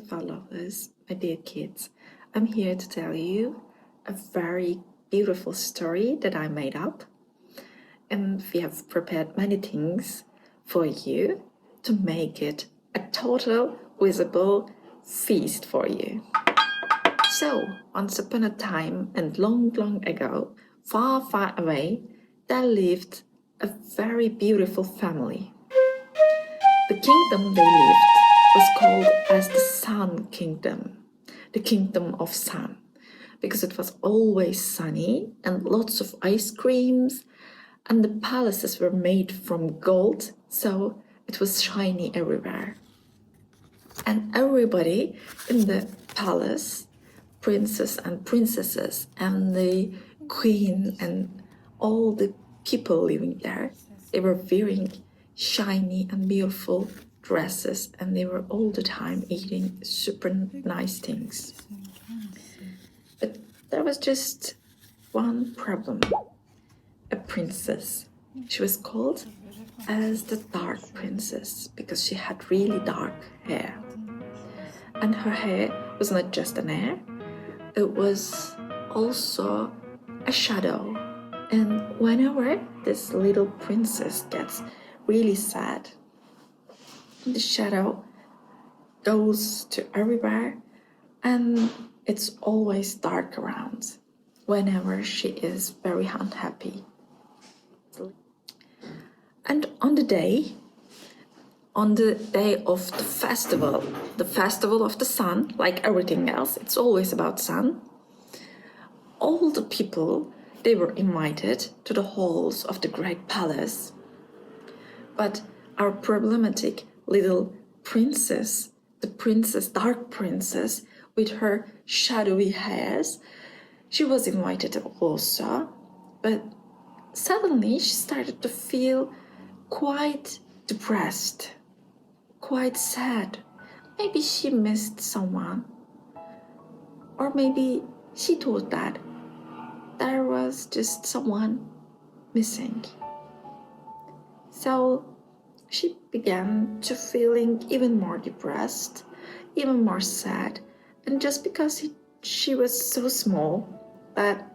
butterfly lovers, my dear kids, I'm here to tell you a very beautiful story that I made up. And we have prepared many things for you to make it a total visible feast for you. So, once upon a time and long, long ago, far, far away, there lived a very beautiful family. The kingdom they lived was called as the Sun Kingdom, the Kingdom of Sun, because it was always sunny and lots of ice creams, and the palaces were made from gold, so it was shiny everywhere. And everybody in the palace, princes and princesses, and the queen, and all the people living there, they were wearing shiny and beautiful dresses, and they were all the time eating super nice things. But there was just one problem. A princess. She was called as the Dark Princess because she had really dark hair. And her hair was not just an hair, it was also a shadow. And whenever this little princess gets really sad, the shadow goes to everywhere, and it's always dark around whenever she is very unhappy. And on the day of the festival of the sun, like everything else, it's always about sun, all the people, they were invited to the halls of the great palace. But our problematic little princess, the princess, Dark Princess, with her shadowy hairs, she was invited also, but suddenly she started to feel quite depressed, quite sad. Maybe she missed someone, or maybe she thought that there was just someone missing. So she began to feeling even more depressed, even more sad, and just because she was so small that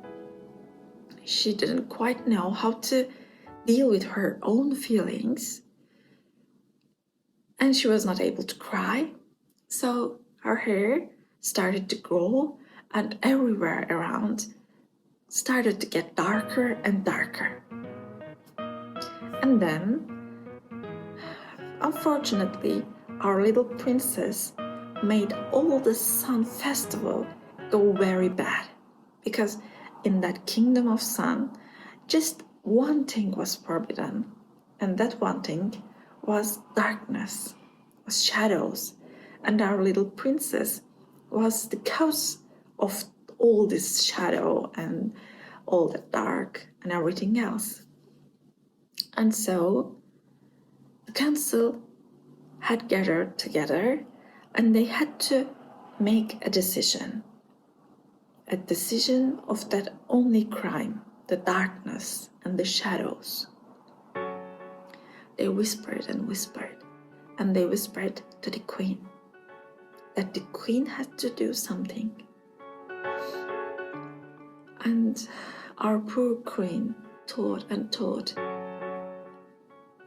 she didn't quite know how to deal with her own feelings, and she was not able to cry, so her hair started to grow, and everywhere around started to get darker and darker. And then, unfortunately, our little princess made all the sun festival go very bad, because in that kingdom of sun, just one thing was forbidden, and that one thing was darkness, was shadows, and our little princess was the cause of all this shadow and all the dark and everything else. And so the council had gathered together, and they had to make a decision of that only crime, the darkness and the shadows. They whispered and whispered, and they whispered to the queen that the queen had to do something. And our poor queen thought and thought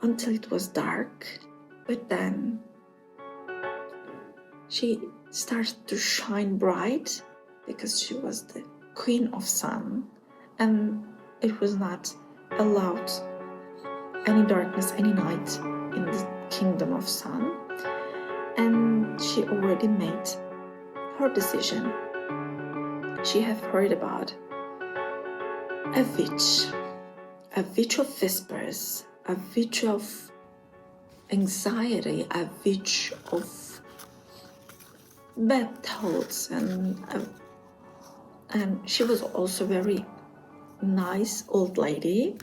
until it was dark, but then she started to shine bright because she was the queen of sun, and it was not allowed any darkness, any night in the kingdom of sun. And she already made her decision. She had heard about a witch of whispers, a witch of anxiety, a witch of bad thoughts, and she was also very nice old lady.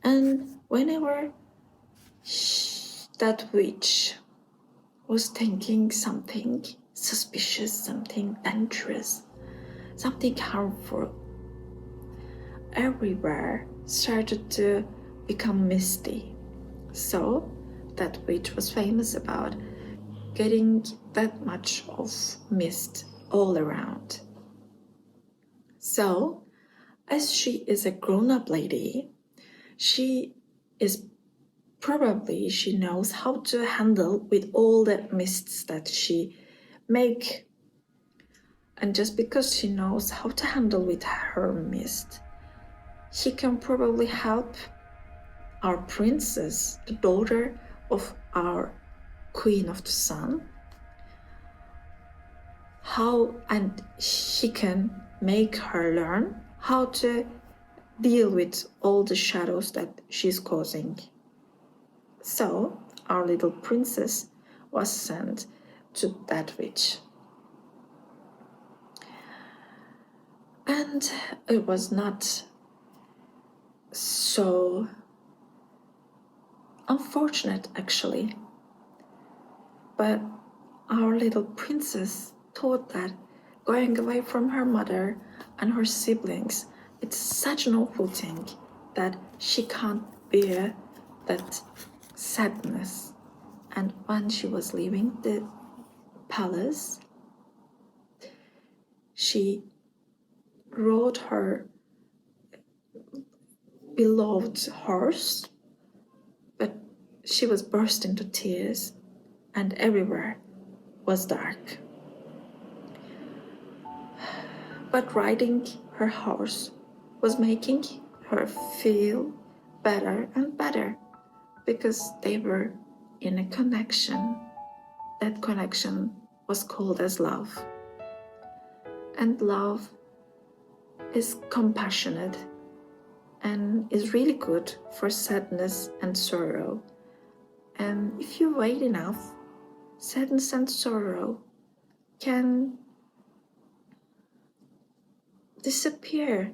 And whenever that witch was thinking something suspicious, something dangerous, something harmful, everywhere started to become misty. So that witch was famous about getting that much of mist all around. So, as she is a grown-up lady, she knows how to handle with all the mists that she make. And just because she knows how to handle with her mist, she can probably help our princess, the daughter of our Queen of the Sun, and she can make her learn how to deal with all the shadows that she's causing. So our little princess was sent to that witch. And it was not so unfortunate, actually. But our little princess thought that going away from her mother and her siblings, it's such an awful thing that she can't bear that sadness. And when she was leaving the palace, she rode her beloved horse, but she was burst into tears, and everywhere was dark. But riding her horse was making her feel better and better, because they were in a connection. That connection was called as love. And love is compassionate and is really good for sadness and sorrow. And if you wait enough, sadness and sorrow can disappear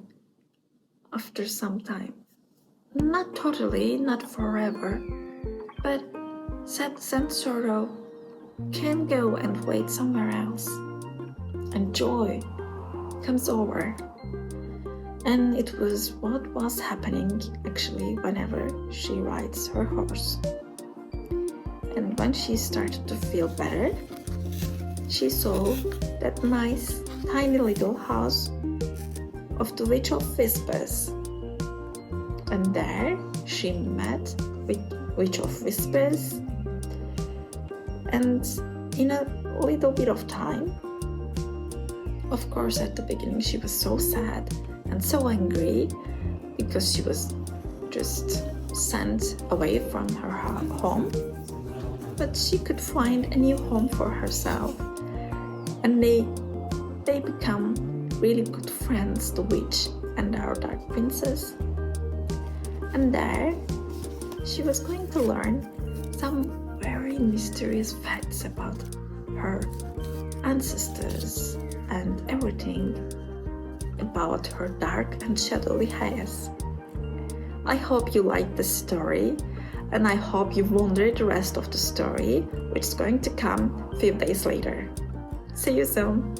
after some time. Not totally, not forever, but sadness and sorrow can go and wait somewhere else. And joy comes over. And it was what was happening actually whenever she rides her horse. And when she started to feel better, she saw that nice tiny little house of the Witch of Whispers. And there she met with Witch of Whispers. And in a little bit of time, of course at the beginning she was so sad and so angry because she was just sent away from her home, but she could find a new home for herself, and they become really good friends, the witch and our dark princess. And there she was going to learn some very mysterious facts about her ancestors and everything about her dark and shadowy hairs. I hope you liked the story, and I hope you wondered the rest of the story, which is going to come a few days later. See you soon!